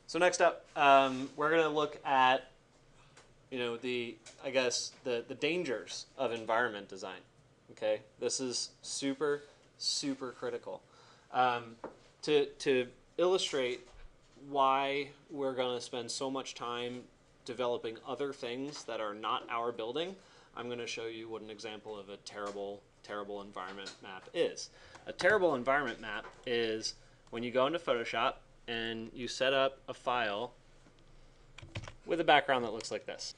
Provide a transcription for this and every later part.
So next up, we're going to look at, I guess the dangers of environment design. Okay, this is super, super critical. To illustrate why we're going to spend so much time developing other things that are not our building, I'm going to show you what an example of a terrible, terrible environment map is. A terrible environment map is when you go into Photoshop and you set up a file with a background that looks like this.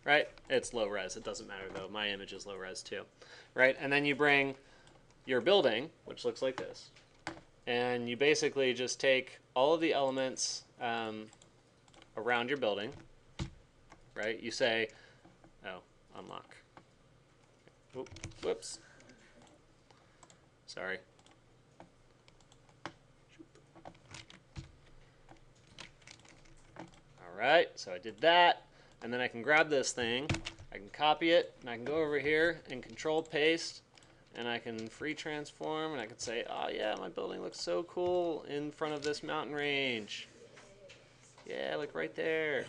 Right? It's low res. It doesn't matter though. My image is low res too. Right? And then you bring your building, which looks like this, and you basically just take all of the elements around your building. Right? You say, oh, unlock. Whoops. Sorry. Alright, so I did that, and then I can grab this thing, I can copy it, and I can go over here and control paste, and I can free transform, and I can say, oh yeah, my building looks so cool in front of this mountain range. Yeah, look right there.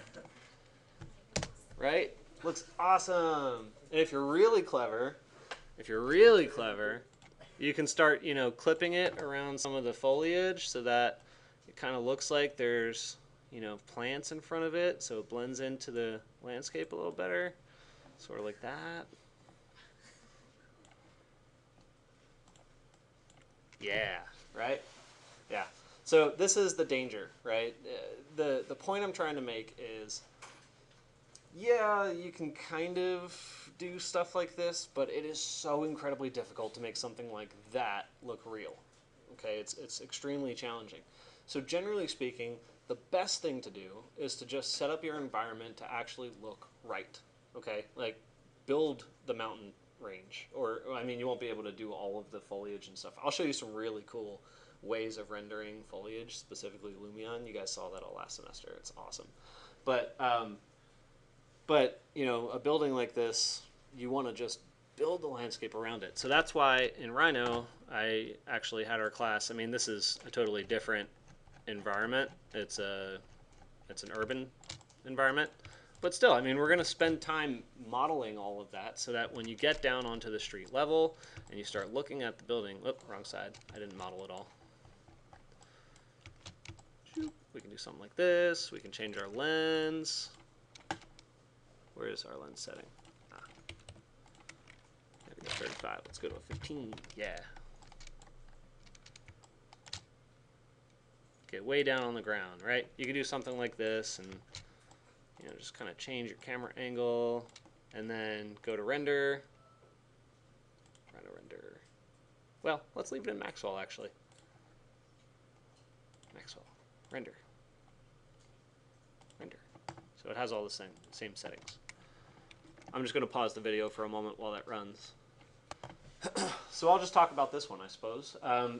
Right? Looks awesome. And if you're really clever, you can start, clipping it around some of the foliage so that it kind of looks like there's plants in front of it, so it blends into the landscape a little better, sort of like that. Yeah, right? Yeah. So this is the danger, right? The point I'm trying to make is, yeah, you can kind of do stuff like this, but it is so incredibly difficult to make something like that look real. Okay, it's extremely challenging. So generally speaking, the best thing to do is to just set up your environment to actually look right. Okay, like build the mountain range, or I mean, you won't be able to do all of the foliage and stuff. I'll show you some really cool ways of rendering foliage, specifically Lumion. You guys saw that all last semester. It's awesome. But a building like this, you want to just build the landscape around it. So that's why in Rhino, I actually had our class. I mean, this is a totally different environment. It's an urban environment, but still, I mean, we're going to spend time modeling all of that so that when you get down onto the street level and you start looking at the building, wrong side, I didn't model it all. We can do something like this. We can change our lens. Where is our lens setting? Maybe 35. Let's go to a 15. Yeah. Get way down on the ground, right? You can do something like this and just kind of change your camera angle and then go to render. Render. Well, let's leave it in Maxwell actually. Maxwell. Render. So it has all the same settings. I'm just going to pause the video for a moment while that runs. So I'll just talk about this one, I suppose.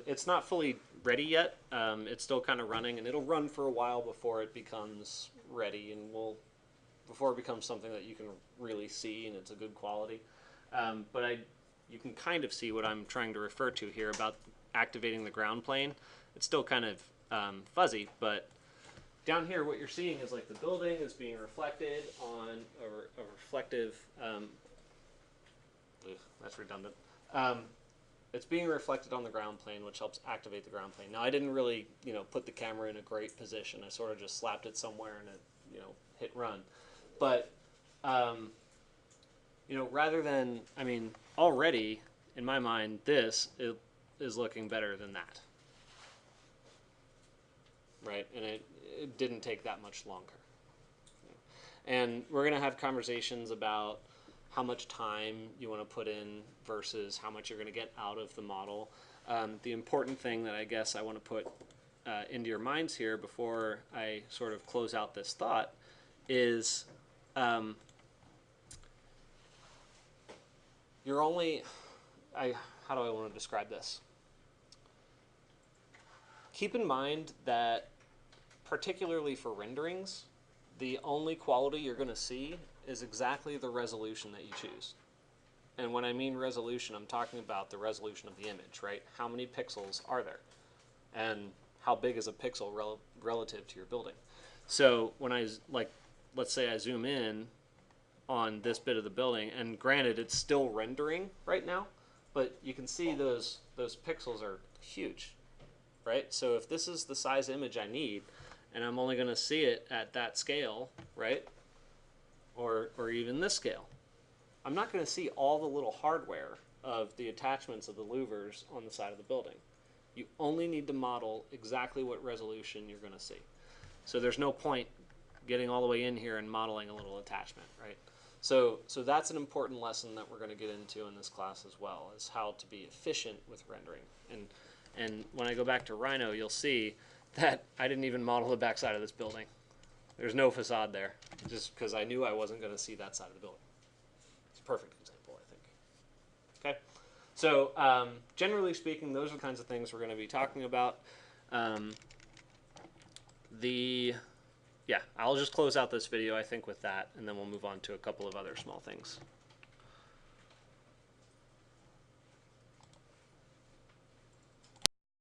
It's not fully ready yet. It's still kind of running, and it'll run for a while before it becomes ready, and before it becomes something that you can really see and it's a good quality. But you can kind of see what I'm trying to refer to here about activating the ground plane. It's still kind of fuzzy, but down here what you're seeing is like the building is being reflected on a reflective, that's redundant. It's being reflected on the ground plane, which helps activate the ground plane. Now, I didn't really, put the camera in a great position. I sort of just slapped it somewhere and it, hit run. But, rather than, I mean, already, in my mind, this is looking better than that. Right? And it didn't take that much longer. And we're going to have conversations about how much time you want to put in versus how much you're going to get out of the model. The important thing that I guess I want to put into your minds here before I sort of close out this thought is you're only, how do I want to describe this? Keep in mind that particularly for renderings, the only quality you're going to see is exactly the resolution that you choose. And when I mean resolution, I'm talking about the resolution of the image, right? How many pixels are there? And how big is a pixel relative to your building. So when let's say I zoom in on this bit of the building, and granted it's still rendering right now, but you can see those pixels are huge, right? So if this is the size image I need, and I'm only going to see it at that scale, right, or even this scale, I'm not going to see all the little hardware of the attachments of the louvers on the side of the building. You only need to model exactly what resolution you're going to see. So there's no point getting all the way in here and modeling a little attachment, right? So that's an important lesson that we're going to get into in this class as well, is how to be efficient with rendering. And when I go back to Rhino, you'll see that I didn't even model the backside of this building. There's no facade there, just because I knew I wasn't going to see that side of the building. It's a perfect example, I think. Okay, so generally speaking, those are the kinds of things we're going to be talking about. Yeah, I'll just close out this video, I think, with that, and then we'll move on to a couple of other small things.